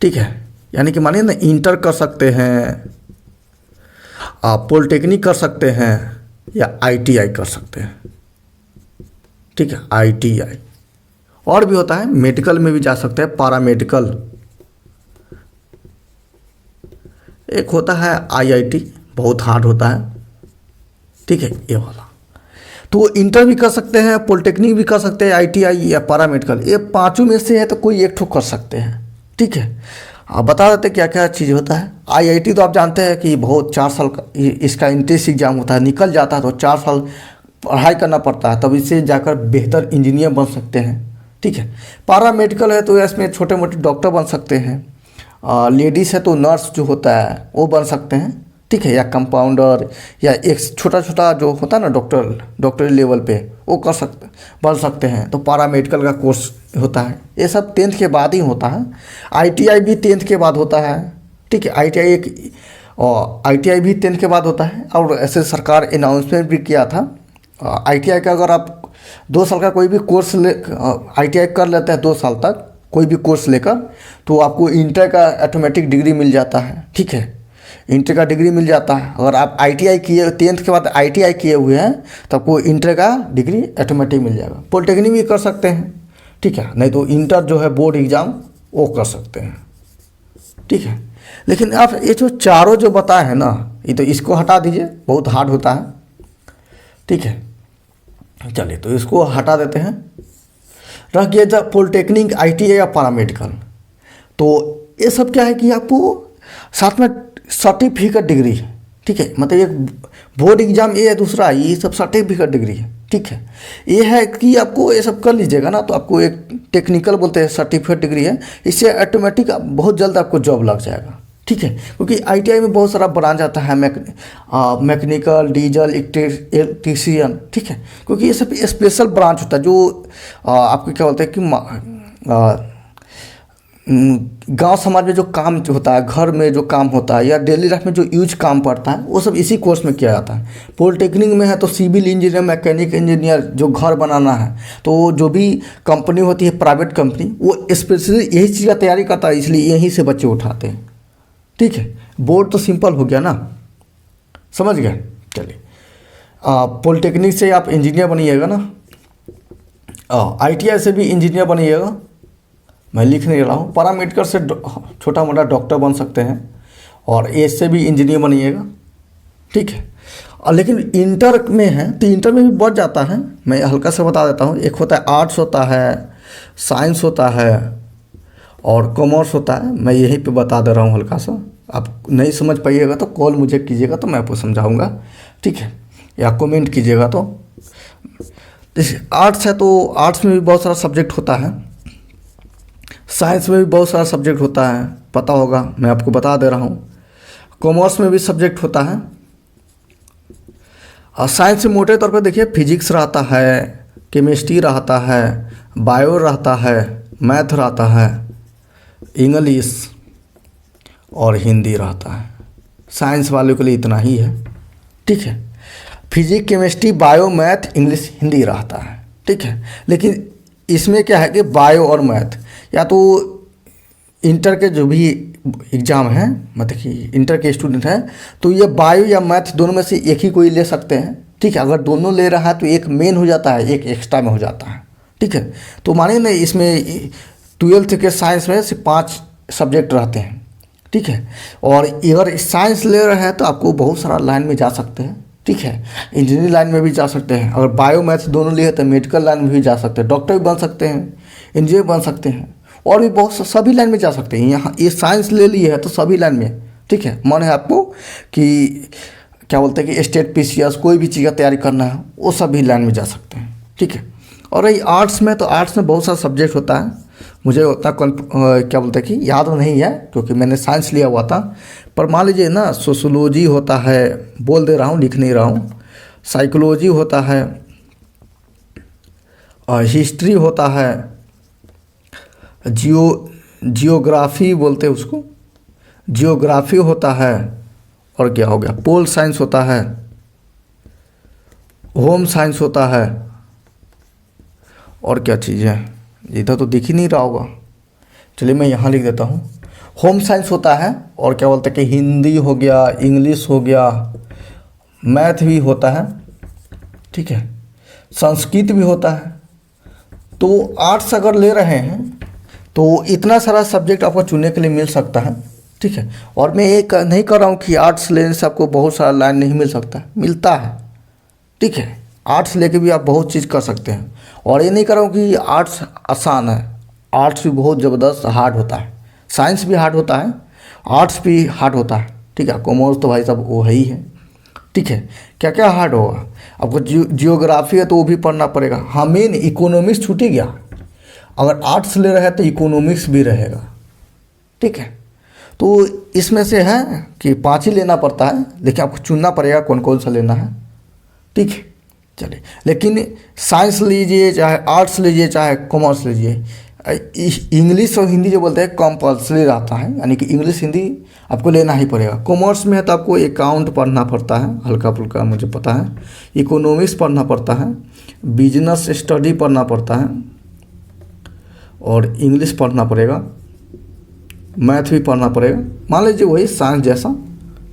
ठीक है, यानी कि मानिए ना इंटर कर सकते हैं, आप पॉलिटेक्निक कर सकते हैं या ITI कर सकते हैं। ठीक है, ITI और भी होता है, मेडिकल में भी जा सकते हैं, पैरामेडिकल। एक होता है IIT, बहुत हार्ड होता है। ठीक है, ये वाला तो इंटर भी कर सकते हैं, पॉलिटेक्निक भी कर सकते हैं, ITI या पैरामेडिकल, ये पांचों में से है तो कोई एक ठो कर सकते हैं। ठीक है, आप बता देते क्या क्या चीज़ होता है। IIT तो आप जानते हैं कि बहुत 4 साल का इसका एंट्रेंस एग्जाम होता है, निकल जाता है तो 4 साल पढ़ाई करना पड़ता है, तब इससे जाकर बेहतर इंजीनियर बन सकते हैं। ठीक है, पैरामेडिकल है तो इसमें छोटे मोटे डॉक्टर बन सकते हैं। लेडीज़ है तो नर्स जो होता है वो बन सकते हैं। ठीक है, या कंपाउंडर या एक छोटा छोटा जो होता है ना डॉक्टरी लेवल पे वो बन सकते हैं। तो पैरामेडिकल का कोर्स होता है, ये सब 10th के बाद ही होता है। ITI भी 10th के बाद होता है। ठीक है, ITI भी 10th के बाद होता है। और ऐसे सरकार अनाउंसमेंट भी किया था ITI का अगर आप 2 साल का कोई भी कोर्स ले ITI कर लेते हैं 2 साल तक कोई भी कोर्स लेकर, तो आपको इंटर का ऑटोमेटिक डिग्री मिल जाता है। ठीक है, इंटर का डिग्री मिल जाता है। अगर आप ITI किए 10th के बाद ITI किए हुए हैं तो आपको इंटर का डिग्री ऑटोमेटिक मिल जाएगा। पॉलिटेक्निक भी कर सकते हैं, ठीक है, नहीं तो इंटर जो है बोर्ड एग्ज़ाम वो कर सकते हैं। ठीक है, लेकिन आप ये जो चारों जो बताए हैं ना, ये तो इसको हटा दीजिए, बहुत हार्ड होता है। ठीक है, चलिए तो इसको हटा देते हैं। रह गया जब पॉलिटेक्निक, ITI या पैरामेडिकल, तो ये सब क्या है कि आपको साथ में सर्टिफिकेट डिग्री है। ठीक है, मतलब एक बोर्ड एग्जाम ये है, दूसरा ये सब सर्टिफिकेट डिग्री है। ठीक है, ये है कि आपको ये सब कर लीजिएगा ना तो आपको एक टेक्निकल बोलते हैं सर्टिफिकेट डिग्री है, इससे ऑटोमेटिक बहुत जल्द आपको जॉब लग जाएगा। ठीक है, क्योंकि ITI में बहुत सारा ब्रांच आता है, मैकेनिकल, डीजल, इलेक्ट्रीशियन। ठीक है, क्योंकि ये सब स्पेशल ब्रांच होता है जो आपको क्या बोलते हैं कि गांव समाज में जो काम होता है, घर में जो काम होता है या डेली लाइफ में जो यूज काम पड़ता है, वो सब इसी कोर्स में किया जाता है। पॉलिटेक्निक में है तो सिविल इंजीनियर, मैकेनिक इंजीनियर, जो घर बनाना है, तो जो भी कंपनी होती है प्राइवेट कंपनी, वो स्पेशली यही चीज़ का तैयारी करता है, इसलिए यहीं से बच्चे उठाते हैं। ठीक है, बोर्ड तो सिंपल हो गया ना, समझ गए। चलिए, पॉलिटेक्निक से आप इंजीनियर बनिएगा ना, ITI से भी इंजीनियर बनिएगा, मैं लिख नहीं रहा हूँ। पैरामेडिकल से छोटा मोटा डॉक्टर बन सकते हैं, और एज से भी इंजीनियर बनिएगा। ठीक है, और लेकिन इंटर में है तो इंटर में भी बढ़ जाता है, मैं हल्का सा बता देता हूँ। एक होता है आर्ट्स होता है, साइंस होता है और कॉमर्स होता है। मैं यहीं पे बता दे रहा हूँ हल्का सा, आप नहीं समझ पाइएगा तो कॉल मुझे कीजिएगा तो मैं आपको समझाऊँगा। ठीक है, या कमेंट कीजिएगा। तो जैसे आर्ट्स है तो आर्ट्स में भी बहुत सारा सब्जेक्ट होता है, साइंस में भी बहुत सारा सब्जेक्ट होता है, पता होगा, मैं आपको बता दे रहा हूँ। कॉमर्स में भी सब्जेक्ट होता है, और साइंस में मोटे तौर पे देखिए फिजिक्स रहता है, केमिस्ट्री रहता है, बायो रहता है, मैथ रहता है, इंग्लिश और हिंदी रहता है। साइंस वालों के लिए इतना ही है। ठीक है, physics, chemistry, bio, math, English, Hindi रहता है। ठीक है, लेकिन इसमें क्या है कि बायो और मैथ या तो इंटर के जो भी एग्ज़ाम हैं, मतलब कि इंटर के स्टूडेंट हैं, तो ये बायो या मैथ दोनों में से एक ही कोई ले सकते हैं। ठीक है, अगर दोनों ले रहा है तो एक मेन हो जाता है, एक एक्स्ट्रा में हो जाता है। ठीक है, तो मानिए ना इसमें 12th के साइंस में सिर्फ 5 सब्जेक्ट रहते हैं। ठीक है, और अगर साइंस ले रहे हैं तो आपको बहुत सारा लाइन में जा सकते हैं। ठीक है, इंजीनियरिंग लाइन में भी जा सकते हैं। अगर बायो मैथ दोनों लिए तो मेडिकल लाइन में भी जा सकते हैं, डॉक्टर भी बन सकते हैं, इंजीनियर बन सकते हैं, और भी बहुत सभी लाइन में जा सकते हैं। यहाँ ये साइंस ले लिए है तो सभी लाइन में। ठीक है, मन है आपको कि क्या बोलते हैं कि स्टेट PCS कोई भी चीज़ का तैयारी करना है, वो सभी लाइन में जा सकते हैं। ठीक है, और रही आर्ट्स में, तो आर्ट्स में बहुत सारा सब्जेक्ट होता है, मुझे उतना क्या बोलते हैं कि याद नहीं है क्योंकि मैंने साइंस लिया हुआ था। पर मान लीजिए ना, सोशोलॉजी होता है, बोल दे रहा हूँ, लिख नहीं रहा हूँ, साइकोलॉजी होता है, और हिस्ट्री होता है, जियोग्राफी बोलते हैं उसको, जियोग्राफी होता है, और क्या हो गया, पोल साइंस होता है, होम साइंस होता है, और क्या चीज़ है, इधर तो दिख ही नहीं रहा होगा, चलिए मैं यहाँ लिख देता हूँ। होम साइंस होता है, और क्या बोलते हैं कि हिंदी हो गया, इंग्लिश हो गया, मैथ भी होता है। ठीक है, संस्कृत भी होता है। तो आर्ट्स अगर ले रहे हैं तो इतना सारा सब्जेक्ट आपको चुनने के लिए मिल सकता है। ठीक है, और मैं ये नहीं कर रहा हूँ कि आर्ट्स लेने से आपको बहुत सारा लाइन नहीं मिल सकता, मिलता है। ठीक है, आर्ट्स लेके भी आप बहुत चीज़ कर सकते हैं, और ये नहीं कर रहा हूँ कि आर्ट्स आसान है, आर्ट्स भी बहुत ज़बरदस्त हार्ड होता है, साइंस भी हार्ड होता है, आर्ट्स भी हार्ड होता है। ठीक है, कॉमर्स तो भाई साहब वो है ही है। ठीक है, क्या क्या हार्ड होगा आपको, जियोग्राफी है तो वो भी पढ़ना पड़ेगा। हाँ, मेन इकोनॉमिक्स छूट ही गया, अगर आर्ट्स ले रहे हैं तो इकोनॉमिक्स भी रहेगा। ठीक है, तो इसमें से है कि 5 ही लेना पड़ता है, लेकिन आपको चुनना पड़ेगा कौन कौन सा लेना है। ठीक है, चलिए, लेकिन साइंस लीजिए चाहे आर्ट्स लीजिए चाहे कॉमर्स लीजिए, इंग्लिश और हिंदी जो बोलते हैं कंपल्सरी रहता है, यानी कि इंग्लिश हिंदी आपको लेना ही पड़ेगा। कॉमर्स में है तो आपको अकाउंट पढ़ना पड़ता है, हल्का फुल्का मुझे पता है, इकोनॉमिक्स पढ़ना पड़ता है, बिजनेस स्टडी पढ़ना पड़ता है, और इंग्लिश पढ़ना पड़ेगा, मैथ भी पढ़ना पड़ेगा, मान लीजिए वही साइंस जैसा,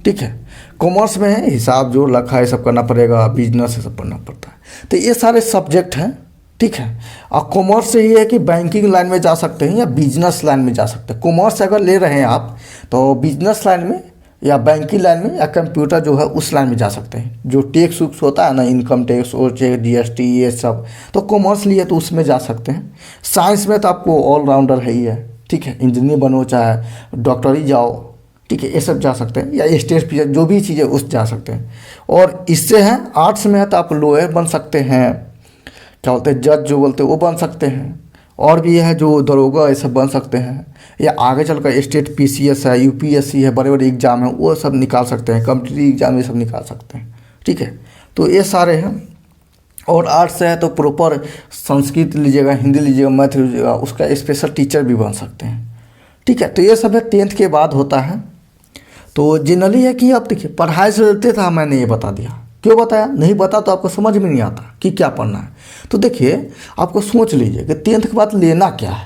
ठीक है। कॉमर्स में है हिसाब जो रखा है सब करना पड़ेगा, बिजनेस सब पढ़ना पड़ता है। तो ये सारे सब्जेक्ट हैं, ठीक है। और कॉमर्स से ये है कि बैंकिंग लाइन में जा सकते हैं या बिजनेस लाइन में जा सकते हैं। कॉमर्स अगर ले रहे हैं आप तो बिजनेस लाइन में या बैंकिंग लाइन में या कंप्यूटर जो है उस लाइन में जा सकते हैं। जो टैक्स वुक्स होता है ना, इनकम टैक्स और GST ये सब, तो कॉमर्स लिए तो उसमें जा सकते हैं। साइंस में तो आपको ऑलराउंडर है ही है, ठीक है। इंजीनियर बनो चाहे डॉक्टरी जाओ, ठीक है, ये सब जा सकते हैं, या स्टेज पे जो भी चीज़ें उस जा सकते हैं। और इससे हैं आर्ट्स में है तो आप लॉयर बन सकते हैं, क्या बोलते हैं जज जो बोलते हैं वो बन सकते हैं, और भी है जो दरोगा ये सब बन सकते हैं, या आगे चलकर स्टेट PCS है, UPSC है, बड़े बड़े एग्जाम हैं वो सब निकाल सकते हैं, कॉम्पिटिटिव एग्जाम ये सब निकाल सकते हैं, ठीक है। तो ये सारे हैं। और आर्ट्स है तो प्रॉपर संस्कृत लीजिएगा, हिंदी लीजिएगा, मैथ लीजिएगा, उसका स्पेशल टीचर भी बन सकते हैं, ठीक है। तो ये सब है 10th के बाद होता है। तो जनरली है कि अब देखिए पढ़ाई से रिलेटेड था, मैंने ये बता दिया। क्यों बताया? नहीं बता तो आपको समझ में नहीं आता कि क्या पढ़ना है। तो देखिए आपको सोच लीजिए कि 10th के बाद लेना क्या है,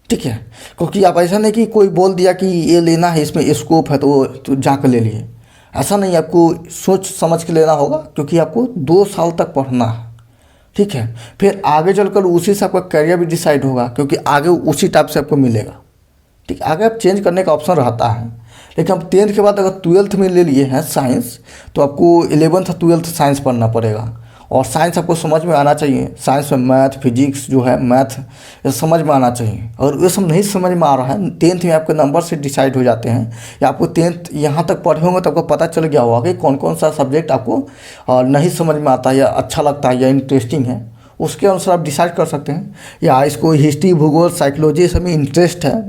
ठीक है। क्योंकि आप ऐसा नहीं कि कोई बोल दिया कि ये लेना है, इसमें स्कोप है तो जाकर ले लिए, ऐसा नहीं। आपको सोच समझ के लेना होगा, क्योंकि आपको 2 साल तक पढ़ना है, ठीक है। फिर आगे चलकर उसी से आपका करियर भी डिसाइड होगा, क्योंकि आगे उसी टाइप से आपको मिलेगा, ठीक। आगे आप चेंज करने का ऑप्शन रहता है। लेकिन अब 10th के बाद अगर 12th में ले लिए हैं साइंस, तो आपको 11th और 12th साइंस पढ़ना पड़ेगा। और साइंस आपको समझ में आना चाहिए। साइंस में मैथ फिजिक्स जो है, मैथ ये समझ में आना चाहिए। और ये सब नहीं समझ में आ रहा है, 10th में आपके नंबर से डिसाइड हो जाते हैं, या आपको 10th यहाँ तक पढ़े होंगे तो आपको पता चल गया होगा कि कौन कौन सा सब्जेक्ट आपको नहीं समझ में आता है, या अच्छा लगता है, या इंटरेस्टिंग है। उसके अनुसार आप डिसाइड कर सकते हैं। या इसको हिस्ट्री, भूगोल, साइकोलॉजी सब में इंटरेस्ट है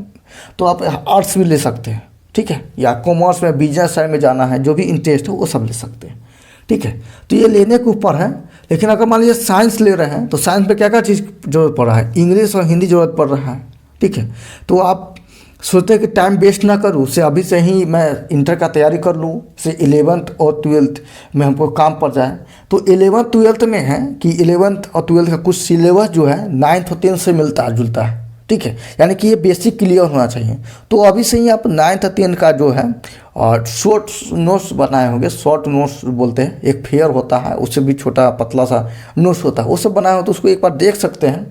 तो आप आर्ट्स भी ले सकते हैं, ठीक है। या कॉमर्स में बिजनेस साइड में जाना है, जो भी इंटरेस्ट है वो सब ले सकते हैं, ठीक है। तो ये लेने के ऊपर है। लेकिन अगर मान लीजिए साइंस ले रहे हैं तो साइंस में क्या क्या चीज़ जरूरत पड़ रहा है? इंग्लिश और हिंदी जरूरत पड़ रहा है, ठीक है। तो आप सोचते हैं कि टाइम वेस्ट ना करूँ, से अभी से ही मैं इंटर का तैयारी कर लूँ, से 11th और 12th में हमको काम पड़ जाए। तो 11th 12th में है कि 11th और 12th का कुछ सिलेबस जो है 9th और 10th से मिलता जुलता है, ठीक है। यानी कि ये बेसिक क्लियर होना चाहिए। तो अभी से ही आप 9th और 10th का जो है और शॉर्ट नोट्स बनाए होंगे, शॉर्ट नोट्स बोलते हैं, एक फेयर होता है, उससे भी छोटा पतला सा नोट्स होता है, वो सब बनाए हो तो उसको एक बार देख सकते हैं,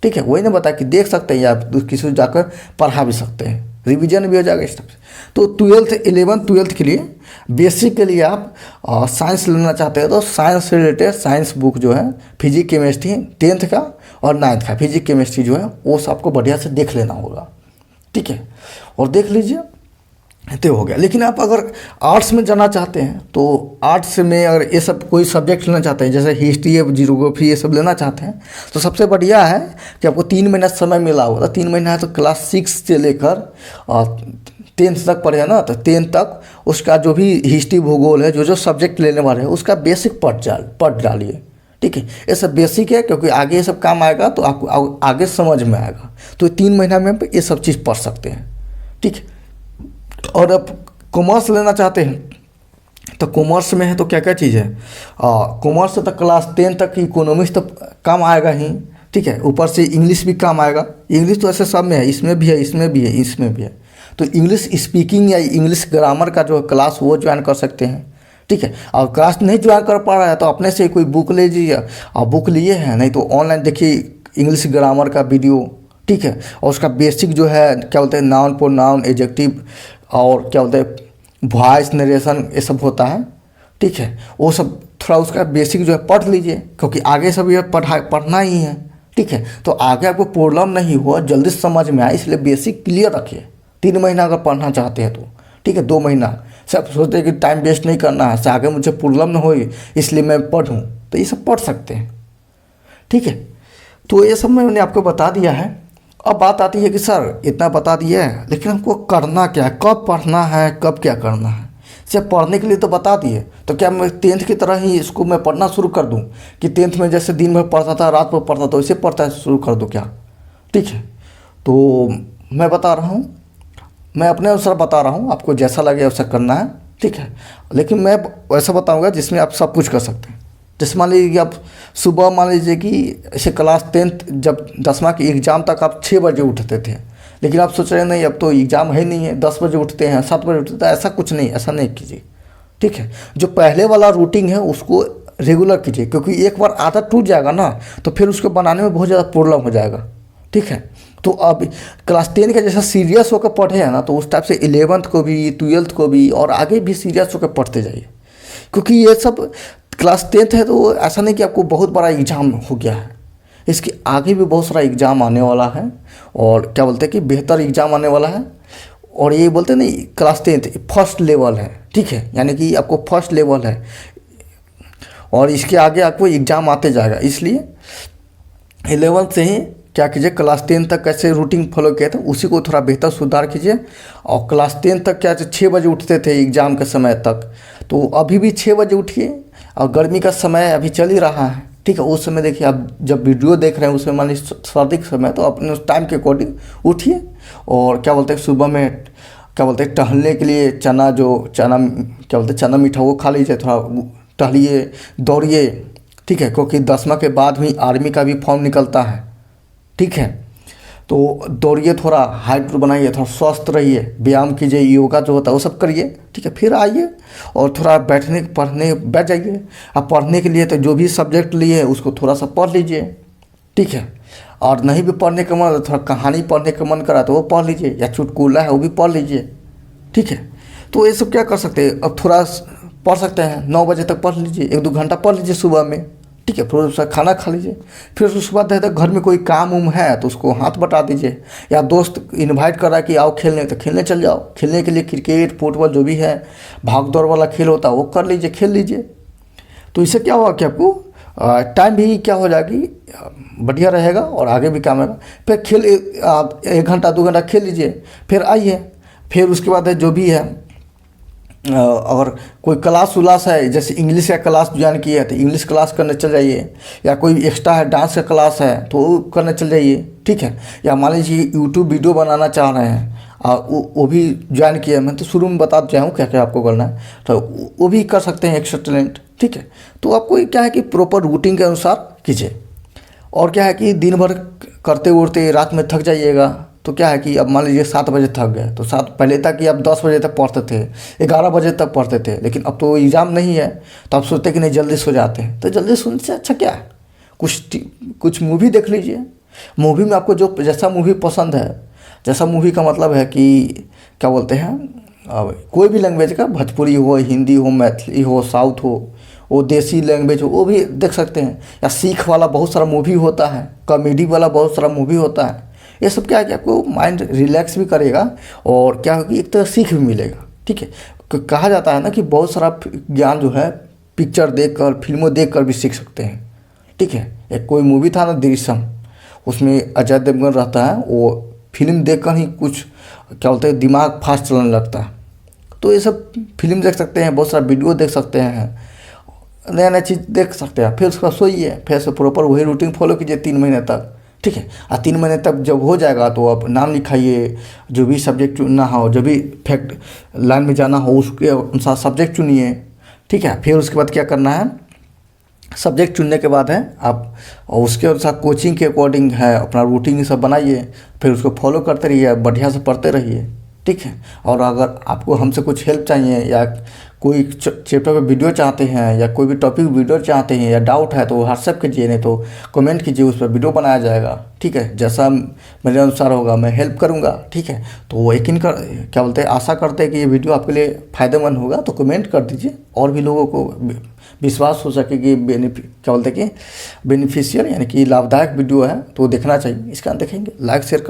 ठीक है। वही नहीं बता कि देख सकते हैं, या आप किसी को जाकर पढ़ा भी सकते हैं, रिवीजन भी हो जाएगा इस तरह से। तो 11th 12th के लिए बेसिक के लिए आप साइंस लेना चाहते हैं तो साइंस से रिलेटेड साइंस बुक जो है, फिजिक्स केमिस्ट्री 10th का और 9th का फिजिक्स केमिस्ट्री जो है वो सबको बढ़िया से देख लेना होगा, ठीक है। और देख लीजिए तो हो गया। लेकिन आप अगर आर्ट्स में जाना चाहते हैं तो आर्ट्स में अगर ये सब कोई सब्जेक्ट लेना चाहते हैं, जैसे हिस्ट्री या जियोग्राफी ये सब लेना चाहते हैं, तो सबसे बढ़िया है कि आपको 3 महीना समय मिला होगा। 3 महीना है तो क्लास 6 से लेकर 10th तक पढ़े ना, तो 10th तक उसका जो भी हिस्ट्री भूगोल है, जो सब्जेक्ट लेने वाले हैं उसका बेसिक पढ़ डालिए, ठीक है। ये सब बेसिक है, क्योंकि आगे ये सब काम आएगा तो आपको आगे समझ में आएगा। तो 3 महीना में ये सब चीज़ पढ़ सकते हैं, ठीक है। और अब कॉमर्स लेना चाहते हैं तो कॉमर्स में है तो क्या क्या चीज़ है? कॉमर्स तक क्लास 10 तक इकोनॉमिक्स तो काम आएगा ही, ठीक है। ऊपर से इंग्लिश भी काम आएगा। इंग्लिश तो ऐसे सब में है, इसमें भी है, इसमें भी है, इसमें भी है। तो इंग्लिश स्पीकिंग या इंग्लिश ग्रामर का जो क्लास वो ज्वाइन कर सकते हैं, ठीक है। और क्लास नहीं ज्वाइन कर पा रहा है तो अपने से कोई बुक ले लीजिए, और बुक लिए हैं, नहीं तो ऑनलाइन देखिए इंग्लिश ग्रामर का वीडियो, ठीक है। और उसका बेसिक जो है क्या बोलते हैं, नाउन प्रोनाउन एडजेक्टिव और क्या बोलते हैं वॉइस नरेशन ये सब होता है, ठीक है। वो सब थोड़ा उसका बेसिक जो है पढ़ लीजिए, क्योंकि आगे सब ये पढ़ना ही है, ठीक है। तो आगे आपको प्रॉब्लम नहीं हुआ, जल्दी समझ में आए, इसलिए बेसिक क्लियर रखिए। 3 महीना अगर पढ़ना चाहते हैं तो ठीक है, 2 महीना सब सोचते हैं कि टाइम वेस्ट नहीं करना है, से आगे मुझे प्रॉब्लम ना हो इसलिए मैं पढ़ूँ, तो ये सब पढ़ सकते हैं, ठीक है। तो ये सब मैंने आपको बता दिया है। अब बात आती है कि सर इतना बता दिया है, लेकिन हमको करना क्या है, कब पढ़ना है, कब क्या करना है। सिर्फ पढ़ने के लिए तो बता दिए, तो क्या मैं 10th की तरह ही इसको मैं पढ़ना शुरू कर दूं कि 10th में जैसे दिन भर पढ़ता था, रात भर पढ़ता था, वैसे पढ़ता शुरू कर दूं क्या? ठीक है। तो मैं बता रहा हूँ, मैं अपने अनुसार बता रहा हूँ, आपको जैसा लगे वैसा करना है, ठीक है। लेकिन मैं वैसा बताऊँगा जिसमें आप सब कुछ कर सकते हैं। जैसे मान लीजिए कि आप सुबह, मान लीजिए कि ऐसे क्लास 10th जब 10वां के एग्ज़ाम तक आप 6 बजे उठते थे, लेकिन आप सोच रहे हैं नहीं अब तो एग्ज़ाम है नहीं है, 10 बजे उठते हैं, 7 बजे उठते हैं, ऐसा कुछ नहीं, ऐसा नहीं कीजिए, ठीक है। जो पहले वाला रूटीन है उसको रेगुलर कीजिए, क्योंकि एक बार आदत टूट जाएगा ना तो फिर उसको बनाने में बहुत ज़्यादा प्रॉब्लम हो जाएगा, ठीक है। तो अब क्लास 10 का जैसा सीरियस होकर पढ़े हैं ना, तो उस टाइप से 11th को भी, 12th को भी और आगे भी सीरियस होकर पढ़ते जाइए, क्योंकि ये सब क्लास 10th है तो ऐसा नहीं कि आपको बहुत बड़ा एग्ज़ाम हो गया है, इसके आगे भी बहुत सारा एग्ज़ाम आने वाला है, और क्या बोलते हैं कि बेहतर एग्ज़ाम आने वाला है। और ये बोलते हैं नहीं, क्लास 10th फर्स्ट लेवल है, ठीक है, यानी कि आपको फर्स्ट लेवल है, और इसके आगे आपको एग्ज़ाम आते जाएगा। इसलिए 11th से ही क्या कीजिए, क्लास 10 तक कैसे रूटीन फॉलो किया था उसी को थोड़ा बेहतर सुधार कीजिए। और क्लास 10 तक क्या 6 बजे उठते थे एग्ज़ाम के समय तक, तो अभी भी 6 बजे उठिए। और गर्मी का समय अभी चल ही रहा है, ठीक है, उस समय देखिए आप जब वीडियो देख रहे हैं उसमें मान लीजिए सर्दी के समय, तो अपने उस टाइम के अकॉर्डिंग उठिए। और क्या बोलते हैं सुबह में क्या बोलते हैं टहलने के लिए चना क्या बोलते हैं चना मीठा वो खा लीजिए, थोड़ा टहलिए, दौड़िए, ठीक है, क्योंकि 10वां के बाद भी आर्मी का भी फॉर्म निकलता है, ठीक है। तो दौड़िए, थोड़ा हाइट बनाइए, थोड़ा स्वस्थ रहिए, व्यायाम कीजिए, योगा जो होता है वो सब करिए, ठीक है। फिर आइए और थोड़ा पढ़ने बैठ जाइए। अब पढ़ने के लिए तो जो भी सब्जेक्ट लिए उसको थोड़ा सा पढ़ लीजिए, ठीक है। और नहीं भी पढ़ने का मन, थोड़ा कहानी पढ़ने का मन करा तो वो पढ़ लीजिए, या चुटकुला है वो भी पढ़ लीजिए, ठीक है। तो ये सब क्या कर सकते हैं, अब थोड़ा पढ़ सकते हैं, 9 बजे तक पढ़ लीजिए, 1-2 घंटा पढ़ लीजिए सुबह में, ठीक है। फिर उसका खाना खा लीजिए, फिर उसके बाद है तो घर में कोई काम उम है तो उसको हाथ बटा दीजिए, या दोस्त इनवाइट कर रहा है कि आओ खेलने, तो खेलने चल जाओ। खेलने के लिए क्रिकेट, फुटबॉल जो भी है, भाग दौड़ वाला खेल होता है वो कर लीजिए, खेल लीजिए। तो इससे क्या होगा कि आपको टाइम भी क्या हो जाएगी, बढ़िया रहेगा और आगे भी काम आएगा। फिर 1 घंटा 2 घंटा खेल लीजिए, फिर आइए, फिर उसके बाद है जो भी है, और कोई क्लास उलास है, जैसे इंग्लिश का क्लास ज्वाइन किए तो इंग्लिश क्लास करने चल जाइए, या कोई एक्स्ट्रा है डांस का क्लास है तो वो करने चल जाइए, ठीक है। या मान लीजिए यूट्यूब वीडियो बनाना चाह रहे हैं, वो भी ज्वाइन किया, मैं तो शुरू में बता दिया हूँ क्या क्या आपको करना है, तो वो भी कर सकते हैं एक्स्ट्रा टैलेंट, ठीक है। तो आपको क्या है कि प्रॉपर रूटीन के अनुसार कीजिए। और क्या है कि दिन भर करते उड़ते रात में थक जाइएगा, तो क्या है कि अब मान लीजिए 7 बजे थक गए, तो पहले तक कि आप 10 बजे तक पढ़ते थे, 11 बजे तक पढ़ते थे, लेकिन अब तो एग्ज़ाम नहीं है तो आप सोचते कि नहीं जल्दी सो जाते हैं। तो जल्दी सोने से अच्छा क्या है, कुछ मूवी देख लीजिए। मूवी में आपको जो जैसा मूवी पसंद है, जैसा मूवी का मतलब है कि क्या बोलते हैं, अब कोई भी लैंग्वेज का, भोजपुरी हो, हिंदी हो, मैथिली हो, साउथ हो, वो देसी लैंग्वेज हो, वो भी देख सकते हैं। या सीख वाला बहुत सारा मूवी होता है, कॉमेडी वाला बहुत सारा मूवी होता है। ये सब क्या है कि आपको माइंड रिलैक्स भी करेगा, और क्या होगी एक तरह सीख भी मिलेगा, ठीक है। कहा जाता है ना कि बहुत सारा ज्ञान जो है पिक्चर देखकर, फिल्मों देखकर भी सीख सकते हैं, ठीक है। एक कोई मूवी था ना दृश्यम, उसमें अजय देवगन रहता है, वो फिल्म देखकर ही कुछ क्या बोलते हैं दिमाग फास्ट चलने लगता है। तो ये सब फिल्म देख सकते हैं, बहुत सारा वीडियो देख सकते हैं, नया नया चीज़ देख सकते हैं। फिर उसका सोइए, फिर से प्रॉपर वही रूटीन फॉलो कीजिए 3 महीने तक, ठीक है। 3 महीने तक जब हो जाएगा तो आप नाम लिखाइए, जो भी सब्जेक्ट चुनना हो, जो भी फैक्ट लाइन में जाना हो उसके अनुसार सब्जेक्ट चुनिए, ठीक है। फिर उसके बाद क्या करना है, सब्जेक्ट चुनने के बाद है आप उसके अनुसार कोचिंग के अकॉर्डिंग है अपना रूटीन सब बनाइए, फिर उसको फॉलो करते रहिए, बढ़िया से पढ़ते रहिए, ठीक है। और अगर आपको हमसे कुछ हेल्प चाहिए, या कोई चैप्टर पे वीडियो चाहते हैं, या कोई भी टॉपिक वीडियो चाहते हैं, या डाउट है तो व्हाट्सएप कीजिए, नहीं तो कमेंट कीजिए, उस पर वीडियो बनाया जाएगा, ठीक है। जैसा मेरे अनुसार होगा मैं हेल्प करूंगा, ठीक है। तो यकीन कर क्या बोलते हैं, आशा करते हैं कि ये वीडियो आपके लिए फ़ायदेमंद होगा, तो कमेंट कर दीजिए, और भी लोगों को विश्वास हो सके कि क्या बोलते हैं कि बेनिफिशियल यानी कि लाभदायक वीडियो है तो देखना चाहिए। इसका देखेंगे, लाइक शेयर